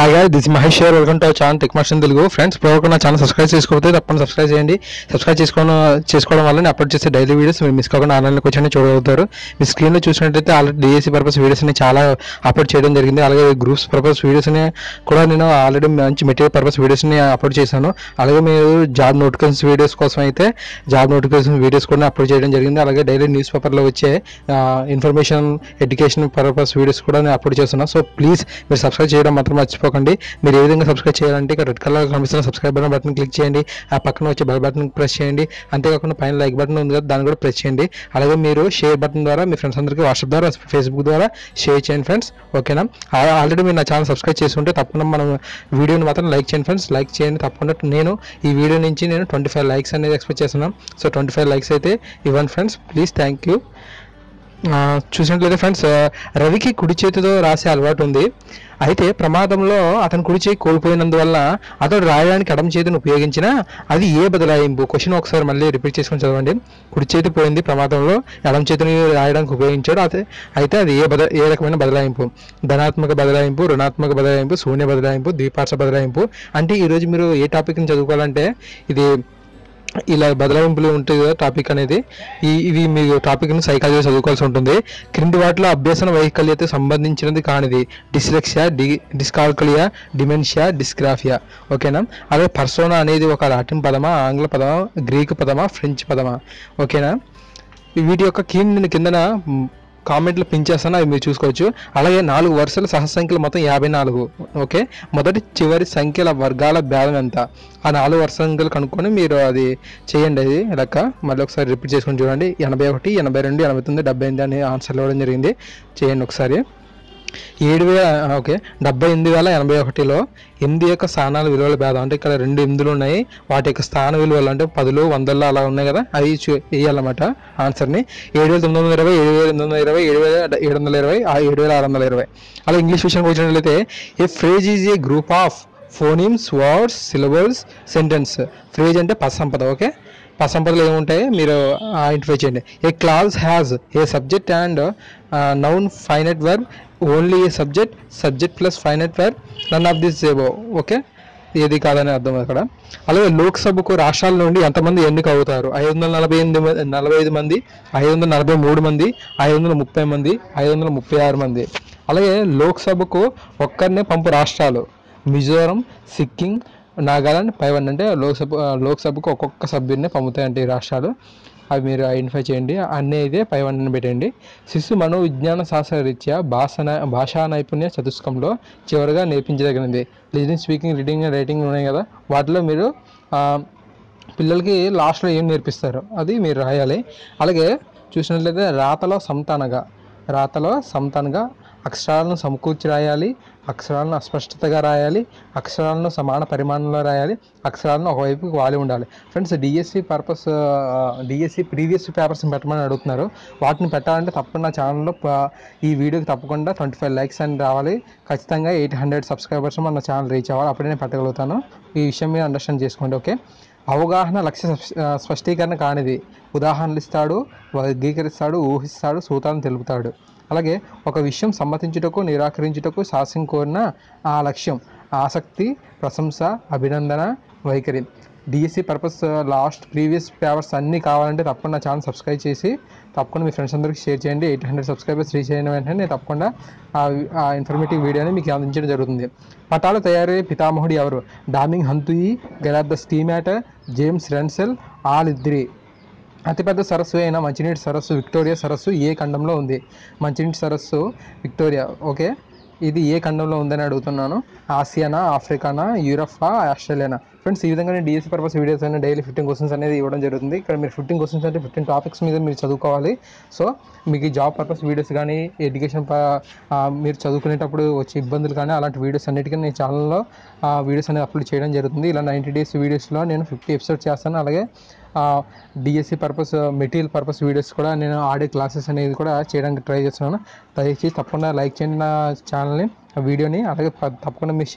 Hi guys, this Mahesh షేర్. Welcome to our channel tech మర్షన్ Telugu. Friends, ఇప్పుడు నా ఛానల్ సబ్స్క్రైబ్ చేసుకోకపోతే తప్పని సబ్స్క్రైబ్ చేయండి. సబ్స్క్రైబ్ చేసుకోవడం వల్ల నేను అప్లోడ్ చేసే డైలీ వీడియోస్ మీరు మిస్ కాకుండా ఆన్లైన్లోకి వచ్చి చూడగలుగుతారు. మీ స్క్రీన్లో చూసినట్టయితే ఆల్రెడీ డిఎస్సీ పర్పస్ వీడియోస్ని చాలా అప్లోడ్ చేయడం జరిగింది. అలాగే గ్రూప్స్ పర్పస్ వీడియోస్ని కూడా నేను ఆల్రెడీ మంచి మెటీరియల్ పర్పస్ వీడియోస్ని అప్లోడ్ చేశాను. అలాగే మీరు జాబ్ నోటిఫికేషన్స్ వీడియోస్ కోసం అయితే జాబ్ నోటిఫికేషన్ వీడియోస్ కూడా అప్లోడ్ చేయడం జరిగింది. అలాగే డైలీ న్యూస్ పేపర్లో వచ్చే ఇన్ఫర్మేషన్ ఎడ్యుకేషన్ పర్పస్ వీడియోస్ కూడా నేను అప్లోడ్ చేస్తున్నాను. సో ప్లీజ్ మీరు సబ్స్క్రైబ్ చేయడం మాత్రం మర్చిపోకండి. మీరు ఏ విధంగా సబ్స్క్రైబ్ చేయాలంటే ఇక్కడ రెడ్ కలర్ కనిపిస్తున్న సబ్స్క్రైబ్ బటన్ క్లిక్ చేయండి. ఆ పక్కన వచ్చే బెల్ బటన్ ప్రెస్ చేయండి. అంతేకాకుండా పైన లైక్ బటన్ ఉంది కదా, దాన్ని కూడా ప్రెస్ చేయండి. అలాగే మీరు షేర్ బటన్ ద్వారా మీ ఫ్రెండ్స్ అందరికీ వాట్సాప్ ద్వారా ఫేస్బుక్ ద్వారా షేర్ చేయండి ఫ్రెండ్స్. ఓకేనా? ఆల్రెడీ మీరు నా ఛానల్ సబ్స్క్రైబ్ చేసి ఉంటే తప్పకుండా మనం వీడియోని మాత్రం లైక్ చేయండి ఫ్రెండ్స్. లైక్ చేయండి తప్పకుండా. నేను ఈ వీడియో నుంచి 25 లైక్స్ అనేది ఎక్స్పెక్ట్ చేస్తున్నాను. సో 25 లైక్స్ అయితే ఇవ్వండి ఫ్రెండ్స్ ప్లీజ్. Thank you. చూసినట్లయితే ఫ్రెండ్స్, రవికి కుడి చేతితో రాసే అలవాటు ఉంది. అయితే ప్రమాదంలో అతను కుడి చేయి కోల్పోయినందువల్ల అతడు రాయడానికి ఎడమ చేతిని ఉపయోగించిన అది ఏ బదలాయింపు? క్వశ్చన్ ఒకసారి మళ్ళీ రిపీట్ చేసుకొని చదవండి. కుడి చేతి పోయింది ప్రమాదంలో, ఎడమ చేతిని రాయడానికి ఉపయోగించాడు. అయితే అది ఏ రకమైన బదలాయింపు? ధనాత్మక బదలాయింపు, రుణాత్మక బదలాయింపు, శూన్య బదలాయింపు, ద్విపార్శ్వ బదలాయింపు. అంటే ఈరోజు మీరు ఏ టాపిక్ని చదువుకోవాలంటే ఇది ఇలా బదలాయింపులు ఉంటుంది కదా టాపిక్ అనేది. ఇవి మీ టాపిక్ను సైకాలజీ చదువుకోవాల్సి ఉంటుంది. క్రింది వాటిలో అభ్యసన వైకల్యతకు సంబంధించినది కానిది డిస్లెక్సియా, డిస్కాల్కులియా, డిమెన్షియా, డిస్గ్రాఫియా. ఓకేనా? అలాగే పర్సోనా అనేది ఒక లాటిన్ పదమా, ఆంగ్ల పదమా, గ్రీకు పదమా, ఫ్రెంచ్ పదమా? ఓకేనా? వీటి యొక్క కీ నేను కిందన కామెంట్లో పిన్ చేస్తాను, అవి మీరు చూసుకోవచ్చు. అలాగే 4 వరుసల సహసంఖ్యలు మొత్తం 54. ఓకే, మొదటి చివరి సంఖ్యల వర్గాల భేదం ఎంత? ఆ 4 వరుస సంఖ్యలు కనుక్కొని మీరు అది చేయండి. అది లెక్క మళ్ళీ ఒకసారి రిపీట్ చేసుకొని చూడండి. 81, 82, 89, 78 అని ఆన్సర్లు ఇవ్వడం జరిగింది. చేయండి ఒకసారి. 78,081లో 8 యొక్క స్థానాల విలువల భేదం. అంటే ఇక్కడ 2 8లు ఉన్నాయి, వాటి యొక్క స్థాన విలువలు అంటే 10, 100 అలా ఉన్నాయి కదా, అవి వేయాలన్నమాట ఆన్సర్ని. 7,920, 7,820, 7,720, 7,620. అలా ఇంగ్లీష్ విషయానికి వచ్చినట్లయితే a phrase is a group of phonemes, words, syllables, sentence. Phrase అంటే పద సంపద. ఓకే, పద సంపదలు ఏముంటాయి మీరు ఐడెంటిఫై చేయండి. A clause has a subject and noun finite verb, only a subject plus finite verb, none of this above. Okay, ఏది కాదని అర్థం అక్కడ. అలాగే లోక్సభకు రాష్ట్రాల నుండి ఎంతమంది ఎన్నిక అవుతారు? 545 మంది, 543 మంది, 530 మంది, 536 మంది. అలాగే లోక్సభకు ఒక్కరినే పంపు రాష్ట్రాలు మిజోరం, సిక్కిం, నాగాలాండ్, పైవన్. అంటే లోక్సభకు ఒక్కొక్క సభ్యుడిని పంపుతాయంటే ఈ రాష్ట్రాలు. అవి మీరు ఐడెంటిఫై చేయండి. అన్నీ అయితే పైవన్ పెట్టండి. శిశు మనోవిజ్ఞాన శాస్త్రరీత్యా భాషా నైపుణ్య చతుష్కంలో చివరిగా నేర్పించదగినది లిజనింగ్, స్పీకింగ్, రీడింగ్, రైటింగ్ ఉన్నాయి కదా, వాటిలో మీరు పిల్లలకి లాస్ట్లో ఏం నేర్పిస్తారో అది మీరు రాయాలి. అలాగే చూసినట్లయితే రాతలో సమతనగా అక్షరాలను సమకూర్చి రాయాలి, అక్షరాలను అస్పష్టతగా రాయాలి, అక్షరాలను సమాన పరిమాణంలో రాయాలి, అక్షరాలను ఒకవైపుకి వాలి ఉండాలి. ఫ్రెండ్స్, డిఎస్సి ప్రీవియస్ పేపర్స్ని పెట్టమని అడుగుతున్నారు. వాటిని పెట్టాలంటే తప్పకుండా ఛానల్లో ఈ వీడియోకి తప్పకుండా 25 లైక్స్ అని రావాలి. ఖచ్చితంగా 800 సబ్స్క్రైబర్స్ మన ఛానల్ రీచ్ అవ్వాలి. అప్పుడే నేను పెట్టగలుగుతాను. ఈ విషయం మీరు అండర్స్టాండ్ చేసుకోండి. ఓకే, అవగాహన లక్ష్య స్పష్టీకరణ కానిది ఉదాహరణలు ఇస్తాడు, వర్గీకరిస్తాడు, ఊహిస్తాడు, సూత్రాలను తెలుపుతాడు. అలాగే ఒక విషయం సమ్మతించుటకు, నిరాకరించుటకు శాస్త్రం కోరిన ఆ లక్ష్యం ఆసక్తి, ప్రశంస, అభినందన, వైఖరి. డిఎస్సి పర్పస్ ప్రీవియస్ పేపర్స్ అన్నీ కావాలంటే తప్పకుండా ఛానల్ సబ్స్క్రైబ్ చేసి తప్పకుండా మీ ఫ్రెండ్స్ అందరికీ షేర్ చేయండి. 800 సబ్స్క్రైబర్స్ రీచ్ అయిన వెంటనే నేను తప్పకుండా ఆ ఇన్ఫర్మేటివ్ వీడియోని మీకు అందించడం జరుగుతుంది. పటాల తయారీ పితామహుడు ఎవరు? డామింగ్ హంతుయి, గెలాప్ ద స్కీమాటర్, జేమ్స్ రెన్సెల్, ఆల్-3. అతిపెద్ద సరస్సు అయిన మంచినీటి సరస్సు విక్టోరియా సరస్సు ఏ ఖండంలో ఉంది? మంచినీటి సరస్సు విక్టోరియా. ఓకే, ఇది ఏ ఖండంలో ఉందని అడుగుతున్నాను. ఆసియానా, ఆఫ్రికానా, యూరపా, ఆస్ట్రేలియానా? ఫ్రెండ్స్, ఈ విధంగా నేను డిఎస్సి పర్పస్ వీడియోస్ అయినా డైలీ 15 క్వశ్చన్స్ అనేది ఇవ్వడం జరుగుతుంది. ఇక్కడ మీరు 15 క్వశ్చన్స్ అంటే 15 టాపిక్స్ మీద మీరు చదువుకోవాలి. సో మీకు జాబ్ పర్పస్ వీడియోస్ కానీ, ఎడ్యుకేషన్ మీరు చదువుకునేటప్పుడు వచ్చే ఇబ్బందులు కానీ, అలాంటి వీడియోస్ అన్నిటికీ నేను ఛానల్లో వీడియోస్ అనేది అప్లోడ్ చేయడం జరుగుతుంది. ఇలా 90 డేస్ వీడియోస్లో నేను 50 ఎపిసోడ్స్ చేస్తాను. అలాగే DSC purpose material purpose videos కూడా నేను ఆడియో క్లాసెస్ అనేది కూడా చేయడానికి ట్రై చేస్తున్నాను. దయచేసి తప్పకుండా లైక్ చేయండి నా ఛానల్ని, వీడియోని. అలాగే తప్పకుండా మీరు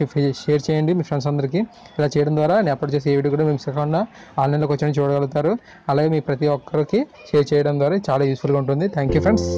షేర్ చేయండి మీ ఫ్రెండ్స్ అందరికీ. ఇలా చేయడం ద్వారా నేను అప్లోడ్ చేసే వీడియో కూడా మేము సెకండ్గా ఆన్లైన్లోకి వచ్చి చూడగలుగుతారు. అలాగే మీ ప్రతి ఒక్కరికి షేర్ చేయడం ద్వారా చాలా యూస్ఫుల్గా ఉంటుంది. Thank you friends.